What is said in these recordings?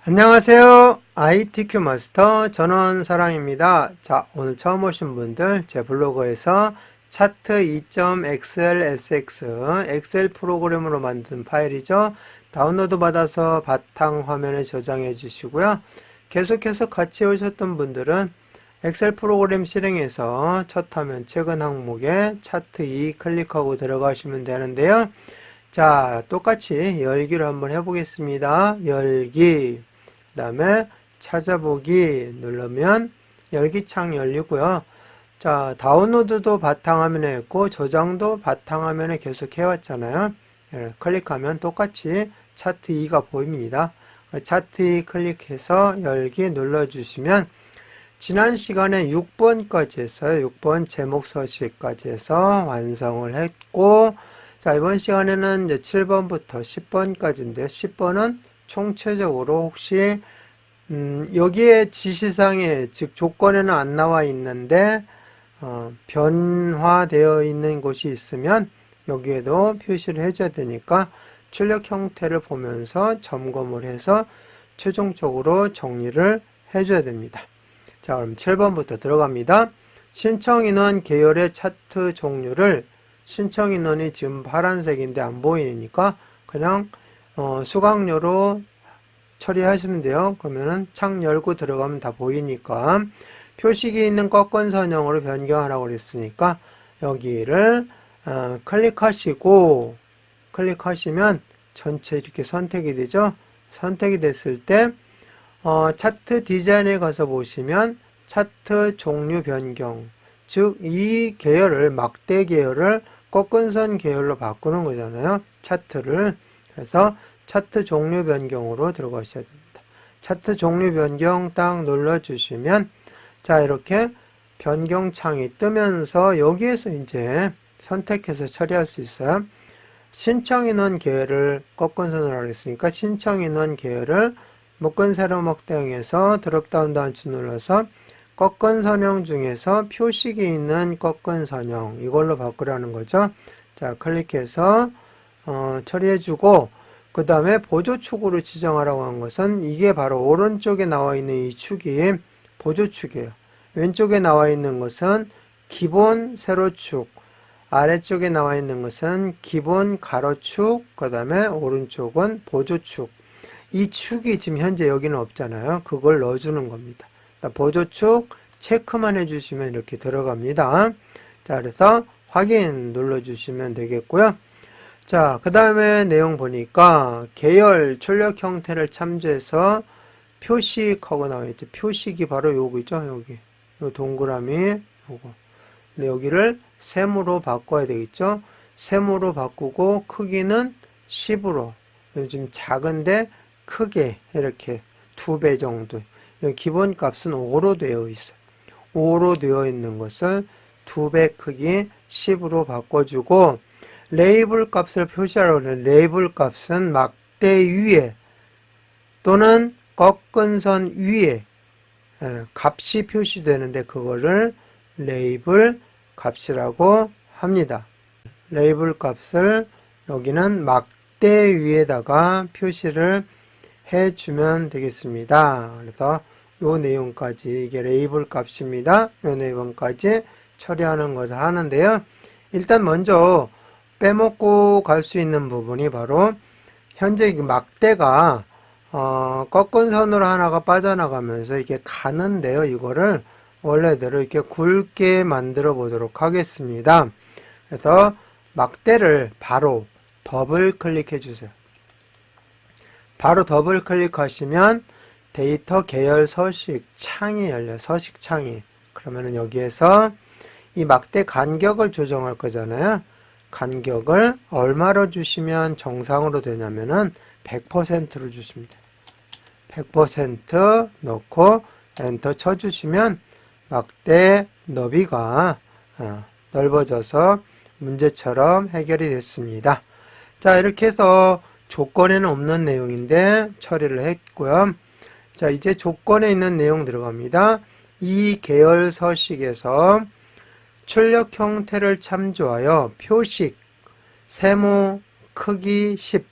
안녕하세요. ITQ 마스터 전원사랑입니다. 자, 오늘 처음 오신 분들 제 블로그에서 차트 2.xlsx 엑셀 프로그램으로 만든 파일이죠. 다운로드 받아서 바탕 화면에 저장해 주시고요. 계속해서 같이 오셨던 분들은 엑셀 프로그램 실행해서 첫 화면 최근 항목에 차트 2 클릭하고 들어가시면 되는데요. 자, 똑같이 열기로 한번 해보겠습니다. 열기. 그 다음에 찾아보기 누르면 열기창 열리고요. 자, 다운로드도 바탕화면에 있고 저장도 바탕화면에 계속 해왔잖아요. 클릭하면 똑같이 차트 2가 보입니다. 차트 2 클릭해서 열기 눌러주시면 지난 시간에 6번까지 했어요. 6번 제목 서식까지 해서 완성을 했고, 자, 이번 시간에는 이제 7번부터 10번까지인데요. 10번은 총체적으로 혹시 여기에 지시사항에 즉 조건에는 안 나와 있는데 변화되어 있는 곳이 있으면 여기에도 표시를 해줘야 되니까 출력 형태를 보면서 점검을 해서 최종적으로 정리를 해줘야 됩니다. 자, 그럼 7번부터 들어갑니다. 신청인원 계열의 차트 종류를 신청인원이 지금 파란색인데 안 보이니까 그냥 수강료로 처리하시면 돼요. 그러면은 창 열고 들어가면 다 보이니까 표식이 있는 꺾은 선형으로 변경하라고 그랬으니까 여기를 클릭하시면 전체 이렇게 선택이 되죠. 선택이 됐을 때 차트 디자인에 가서 보시면 차트 종류 변경, 즉 이 계열을 막대 계열을 꺾은 선 계열로 바꾸는 거잖아요. 차트를. 그래서 차트 종류 변경으로 들어가셔야 됩니다. 차트 종류 변경 딱 눌러주시면 자, 이렇게 변경 창이 뜨면서 여기에서 이제 선택해서 처리할 수 있어요. 신청인원 계열을 꺾은 선으로 하겠으니까 신청인원 계열을 묶은 세로 막대형에서 드롭다운 단추 눌러서 꺾은 선형 중에서 표식이 있는 꺾은 선형 이걸로 바꾸라는 거죠. 자, 클릭해서 처리해주고 그 다음에 보조축으로 지정하라고 한 것은 이게 바로 오른쪽에 나와 있는 이 축이 보조축이에요. 왼쪽에 나와 있는 것은 기본 세로축, 아래쪽에 나와 있는 것은 기본 가로축, 그 다음에 오른쪽은 보조축. 이 축이 지금 현재 여기는 없잖아요. 그걸 넣어주는 겁니다. 보조축 체크만 해주시면 이렇게 들어갑니다. 자, 그래서 확인 눌러주시면 되겠고요. 자, 그 다음에 내용 보니까 계열 출력 형태를 참조해서 표식하고 나와있죠. 표식이 바로 요거죠. 여기. 요 동그라미 요거. 근데 여기를 세모로 바꿔야 되겠죠. 세모로 바꾸고 크기는 10으로. 요즘 작은데 크게 이렇게 2배 정도. 기본 값은 5로 되어 있어요. 5로 되어 있는 것을 2배 크기 10으로 바꿔주고 레이블 값을 표시하라고 그래요. 레이블 값은 막대 위에 또는 꺾은 선 위에 값이 표시되는데 그거를 레이블 값이라고 합니다. 레이블 값을 여기는 막대 위에다가 표시를 해주면 되겠습니다. 그래서 요 내용까지 이게 레이블 값입니다. 요 내용까지 처리하는 것을 하는데요. 일단 먼저 빼먹고 갈 수 있는 부분이 바로 현재 막대가 꺾은 선으로 하나가 빠져나가면서 이게 가는데요. 이거를 원래대로 이렇게 굵게 만들어 보도록 하겠습니다. 그래서 막대를 바로 더블 클릭해 주세요. 바로 더블 클릭하시면 데이터 계열 서식 창이 열려요. 서식 창이. 그러면은 여기에서 이 막대 간격을 조정할 거잖아요. 간격을 얼마로 주시면 정상으로 되냐면은 100%로 주십니다. 100% 넣고 엔터 쳐주시면 막대 너비가 넓어져서 문제처럼 해결이 됐습니다. 자, 이렇게 해서 조건에는 없는 내용인데 처리를 했고요. 자, 이제 조건에 있는 내용 들어갑니다. 이 계열 서식에서 출력 형태를 참조하여 표식, 세모, 크기 10.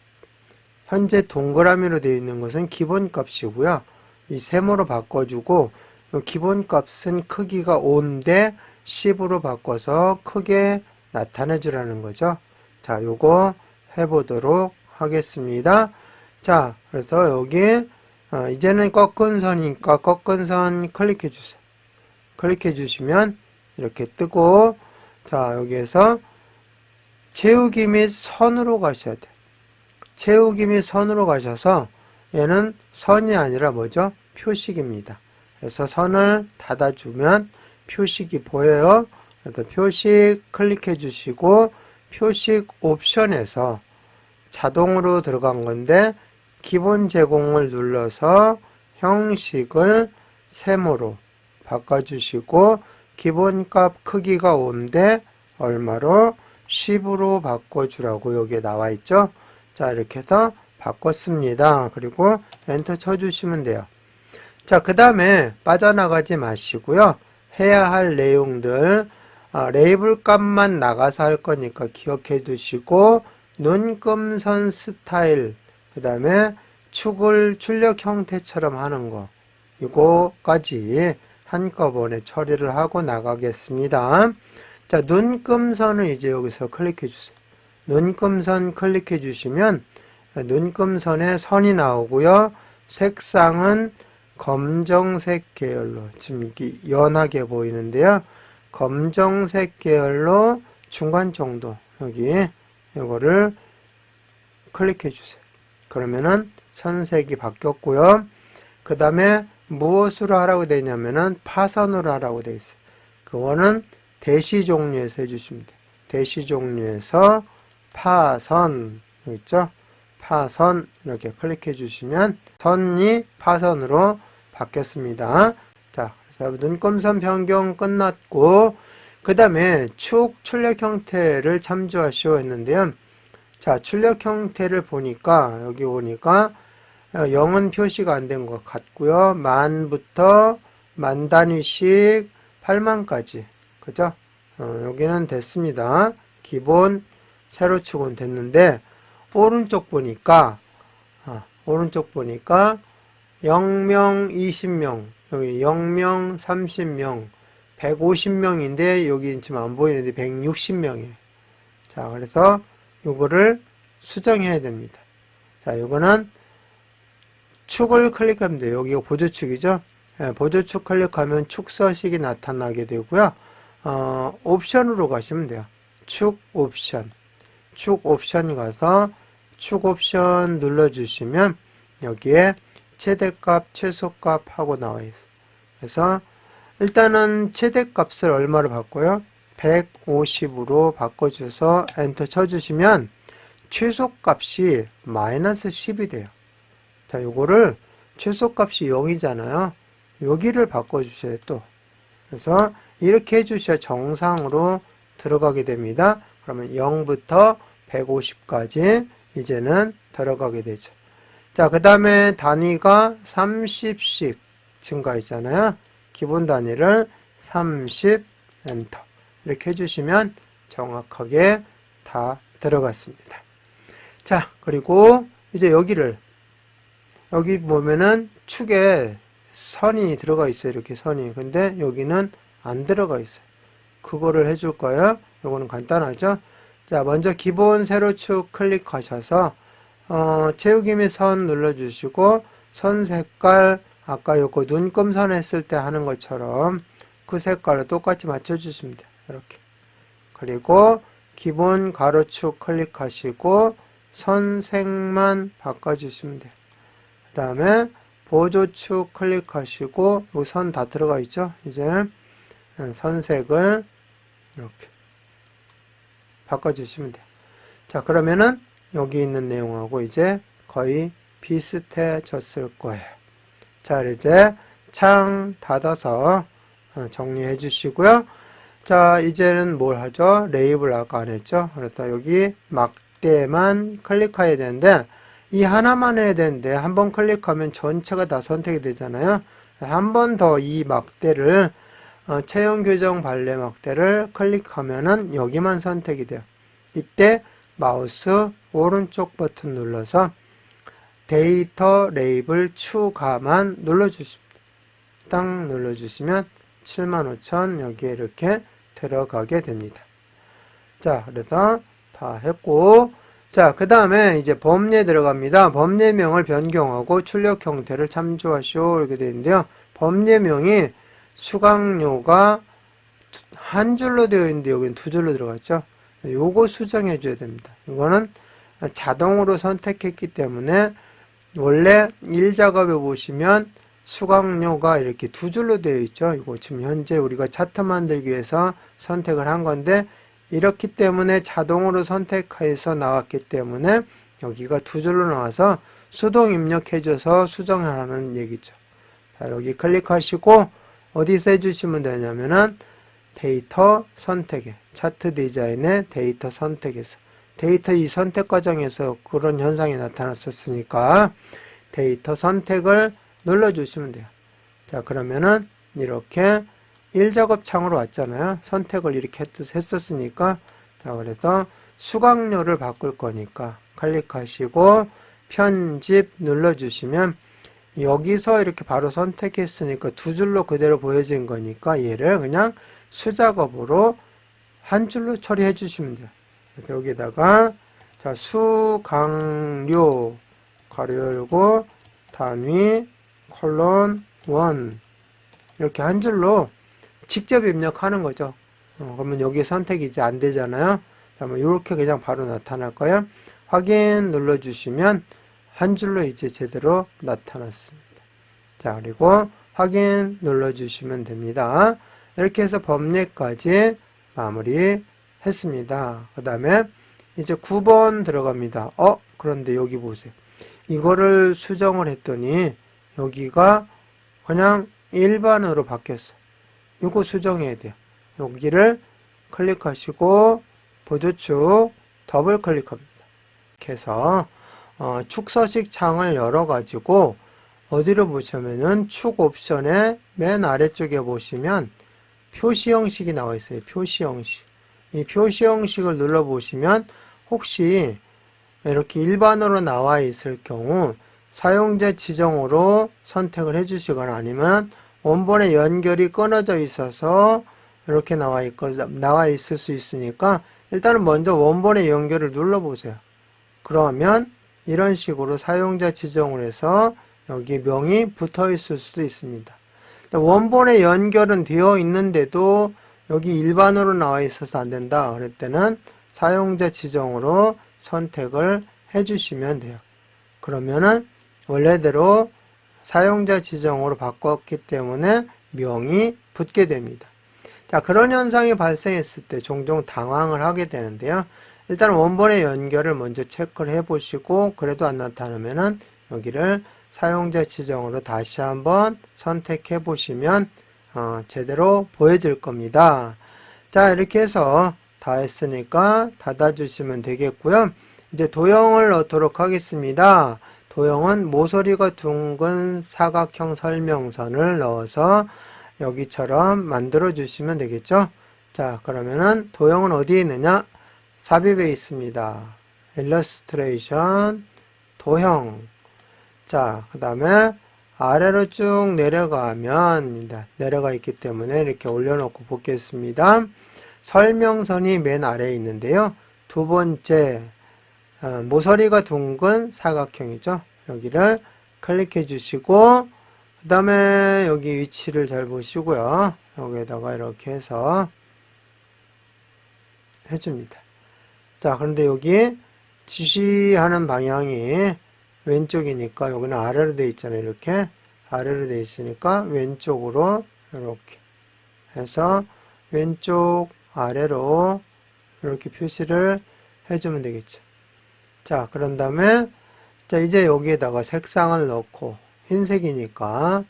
현재 동그라미로 되어 있는 것은 기본값이고요. 이 세모로 바꿔주고 이 기본값은 크기가 5인데 10으로 바꿔서 크게 나타내 주라는 거죠. 자, 요거 해보도록 하겠습니다. 자, 그래서 여기 이제는 꺾은 선이니까 꺾은 선 클릭해 주세요. 클릭해 주시면 이렇게 뜨고, 자, 여기에서 채우기 및 선으로 가셔야 돼요. 채우기 및 선으로 가셔서 얘는 선이 아니라 뭐죠? 표식입니다. 그래서 선을 닫아주면 표식이 보여요. 그래서 표식 클릭해 주시고 표식 옵션에서 자동으로 들어간 건데 기본 제공을 눌러서 형식을 세모로 바꿔주시고 기본값 크기가 5인데 얼마로? 10으로 바꿔주라고 여기에 나와 있죠. 자, 이렇게 해서 바꿨습니다. 그리고 엔터 쳐주시면 돼요. 자, 그 다음에 빠져나가지 마시고요. 해야 할 내용들, 레이블 값만 나가서 할 거니까 기억해 두시고 눈금선 스타일, 그 다음에 축을 출력 형태처럼 하는 거, 이거까지 한꺼번에 처리를 하고 나가겠습니다. 자, 눈금선을 이제 여기서 클릭해 주세요. 눈금선 클릭해 주시면 눈금선에 선이 나오고요. 색상은 검정색 계열로, 지금 이렇게 연하게 보이는데요. 검정색 계열로 중간 정도, 여기 이거를 클릭해 주세요. 그러면은 선색이 바뀌었고요. 그 다음에 무엇으로 하라고 되냐면은 파선으로 하라고 되어 있어요. 그거는 대시 종류에서 해주시면 돼요. 대시 종류에서 파선, 여기 있죠? 파선 이렇게 클릭해 주시면 선이 파선으로 바뀌었습니다. 자, 그래서 눈금선 변경 끝났고 그 다음에 축 출력 형태를 참조하시오 했는데요. 자, 출력 형태를 보니까 여기 오니까 0은 표시가 안 된 것 같고요. 만부터 만 단위씩 8만까지, 그죠? 여기는 됐습니다. 기본 세로축은 됐는데 오른쪽 보니까 0명, 20명, 여기 0명, 30명, 150명인데 여기 지금 안 보이는데 160명이에요. 자, 그래서 요거를 수정해야 됩니다. 자, 요거는 축을 클릭하면 돼요. 여기가 보조축이죠. 네, 보조축 클릭하면 축 서식이 나타나게 되고요. 옵션으로 가시면 돼요. 축 옵션. 축 옵션 가서 축 옵션 눌러주시면 여기에 최대값, 최소값 하고 나와 있어요. 그래서 일단은 최대값을 얼마로 바꿔요? 150으로 바꿔줘서 엔터 쳐주시면 최소값이 마이너스 10이 돼요. 자, 요거를 최소값이 0이잖아요. 여기를 바꿔주셔야 또. 그래서 이렇게 해주셔야 정상으로 들어가게 됩니다. 그러면 0부터 150까지 이제는 들어가게 되죠. 자, 그 다음에 단위가 30씩 증가했잖아요. 기본 단위를 30 엔터 이렇게 해주시면 정확하게 다 들어갔습니다. 자, 그리고 이제 여기 보면은 축에 선이 들어가 있어요. 이렇게 선이. 근데 여기는 안 들어가 있어요. 그거를 해줄 거예요. 요거는 간단하죠. 자, 먼저 기본 세로축 클릭하셔서 채우기 및 선 눌러주시고 선 색깔 아까 요거 눈금선 했을 때 하는 것처럼 그 색깔을 똑같이 맞춰주시면 돼요. 이렇게. 그리고 기본 가로축 클릭하시고 선색만 바꿔주시면 돼요. 그 다음에 보조축 클릭하시고 요 선 다 들어가 있죠. 이제 선색을 이렇게 바꿔주시면 돼요. 자, 그러면은 여기 있는 내용하고 이제 거의 비슷해졌을 거예요. 자, 이제 창 닫아서 정리해 주시고요. 자, 이제는 뭘 하죠? 레이블 아까 안 했죠? 그래서 여기 막대만 클릭해야 되는데 이 하나만 해야 되는데 한 번 클릭하면 전체가 다 선택이 되잖아요. 한 번 더 이 막대를 체형 교정 발레 막대를 클릭하면은 여기만 선택이 돼요. 이때 마우스 오른쪽 버튼 눌러서 데이터 레이블 추가만 눌러주십니다. 딱 눌러주시면 75,000 여기에 이렇게 들어가게 됩니다. 자, 그래서 다 했고, 자, 그 다음에 이제 범례 들어갑니다. 범례명을 변경하고 출력 형태를 참조하시오. 이렇게 되어 있는데요. 범례명이 수강료가 한 줄로 되어 있는데 여기는 두 줄로 들어갔죠. 요거 수정해 줘야 됩니다. 이거는 자동으로 선택했기 때문에 원래 1작업에 보시면 수강료가 이렇게 두 줄로 되어 있죠. 이거 지금 현재 우리가 차트 만들기 위해서 선택을 한 건데 이렇기 때문에 자동으로 선택해서 나왔기 때문에 여기가 두 줄로 나와서 수동 입력해줘서 수정하라는 얘기죠. 자, 여기 클릭하시고 어디서 해주시면 되냐면은 데이터 선택에 차트 디자인의 데이터 선택에서 데이터 이 선택 과정에서 그런 현상이 나타났었으니까 데이터 선택을 눌러주시면 돼요. 자, 그러면은 이렇게 1작업 창으로 왔잖아요. 선택을 이렇게 했었으니까 자, 그래서 수강료를 바꿀 거니까 클릭하시고 편집 눌러주시면 여기서 이렇게 바로 선택했으니까 두 줄로 그대로 보여진 거니까 얘를 그냥 수작업으로 한 줄로 처리해 주시면 돼요. 그래서 여기다가 자, 수강료 가로 열고 단위 콜론 1 이렇게 한 줄로 직접 입력하는 거죠. 그러면 여기 선택이 이제 안 되잖아요. 이렇게 그냥 바로 나타날 거예요. 확인 눌러주시면 한 줄로 이제 제대로 나타났습니다. 자, 그리고 확인 눌러주시면 됩니다. 이렇게 해서 범례까지 마무리 했습니다. 그 다음에 이제 9번 들어갑니다. 그런데 여기 보세요. 이거를 수정을 했더니 여기가 그냥 일반으로 바뀌었어요. 이거 수정해야 돼요. 여기를 클릭하시고 보조축 더블 클릭합니다. 이렇게 해서 축서식 창을 열어가지고 어디로 보시면은 축 옵션의 맨 아래쪽에 보시면 표시 형식이 나와 있어요. 표시 형식. 이 표시 형식을 눌러보시면 혹시 이렇게 일반으로 나와 있을 경우 사용자 지정으로 선택을 해주시거나 아니면 원본의 연결이 끊어져 있어서 이렇게 나와 있을 수 있으니까 일단은 먼저 원본의 연결을 눌러보세요. 그러면 이런 식으로 사용자 지정을 해서 여기 명이 붙어 있을 수도 있습니다. 원본의 연결은 되어 있는데도 여기 일반으로 나와 있어서 안 된다. 그럴 때는 사용자 지정으로 선택을 해주시면 돼요. 그러면은 원래대로 사용자 지정으로 바꿨기 때문에 명이 붙게 됩니다. 자, 그런 현상이 발생했을 때 종종 당황을 하게 되는데요. 일단 원본의 연결을 먼저 체크를 해 보시고 그래도 안 나타나면은 여기를 사용자 지정으로 다시 한번 선택해 보시면 제대로 보여질 겁니다. 자, 이렇게 해서 다 했으니까 닫아 주시면 되겠고요. 이제 도형을 넣도록 하겠습니다. 도형은 모서리가 둥근 사각형 설명선을 넣어서 여기처럼 만들어 주시면 되겠죠. 자, 그러면은 도형은 어디에 있느냐? 삽입에 있습니다. 일러스트레이션 도형. 자, 그 다음에 아래로 쭉 내려가면 내려가 있기 때문에 이렇게 올려놓고 보겠습니다. 설명선이 맨 아래에 있는데요. 두 번째 모서리가 둥근 사각형이죠. 여기를 클릭해 주시고 그 다음에 여기 위치를 잘 보시고요. 여기에다가 이렇게 해서 해줍니다. 자, 그런데 여기 지시하는 방향이 왼쪽이니까 여기는 아래로 되어 있잖아요. 이렇게 아래로 되어 있으니까 왼쪽으로 이렇게 해서 왼쪽 아래로 이렇게 표시를 해주면 되겠죠. 자, 그런 다음에 자, 이제 여기에다가 색상을 넣고 흰색이니까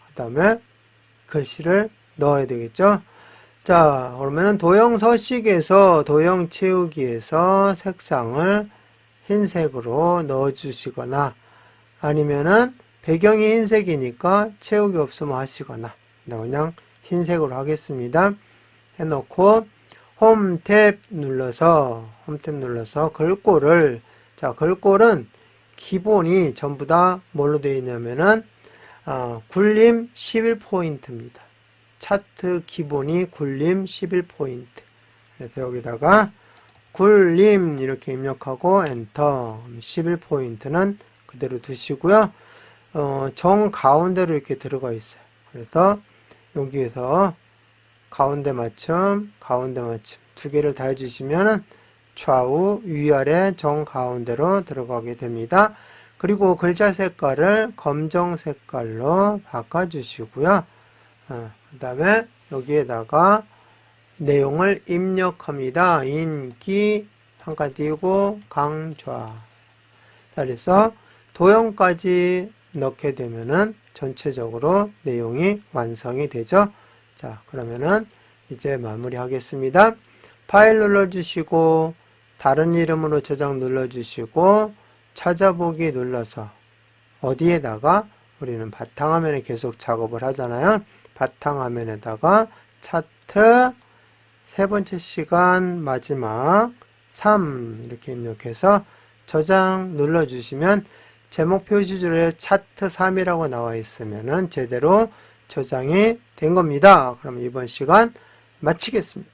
그 다음에 글씨를 넣어야 되겠죠. 자, 그러면 도형 서식에서 도형 채우기에서 색상을 흰색으로 넣어 주시거나 아니면은 배경이 흰색이니까 채우기 없으면 하시거나 그냥 흰색으로 하겠습니다. 해놓고 홈탭 눌러서 글꼴을 자, 글꼴은 기본이 전부 다 뭘로 되어 있냐면은 굴림 11포인트입니다. 차트 기본이 굴림 11포인트. 그래서 여기다가 굴림 이렇게 입력하고 엔터. 11포인트는 그대로 두시고요. 정 가운데로 이렇게 들어가 있어요. 그래서 여기에서 가운데 맞춤 두 개를 다 해주시면 좌우 위아래 정 가운데로 들어가게 됩니다. 그리고 글자 색깔을 검정 색깔로 바꿔주시고요. 그 다음에 여기에다가 내용을 입력합니다. 인기 한칸 띄고 강좌. 자, 그래서 도형까지 넣게 되면은 전체적으로 내용이 완성이 되죠. 자, 그러면은 이제 마무리 하겠습니다. 파일 눌러주시고 다른 이름으로 저장 눌러주시고 찾아보기 눌러서 어디에다가 우리는 바탕화면에 계속 작업을 하잖아요. 바탕화면에다가 차트 세 번째 시간 마지막 3 이렇게 입력해서 저장 눌러주시면 제목 표시줄에 차트 3이라고 나와 있으면은 제대로 저장이 된 겁니다. 그럼 이번 시간 마치겠습니다.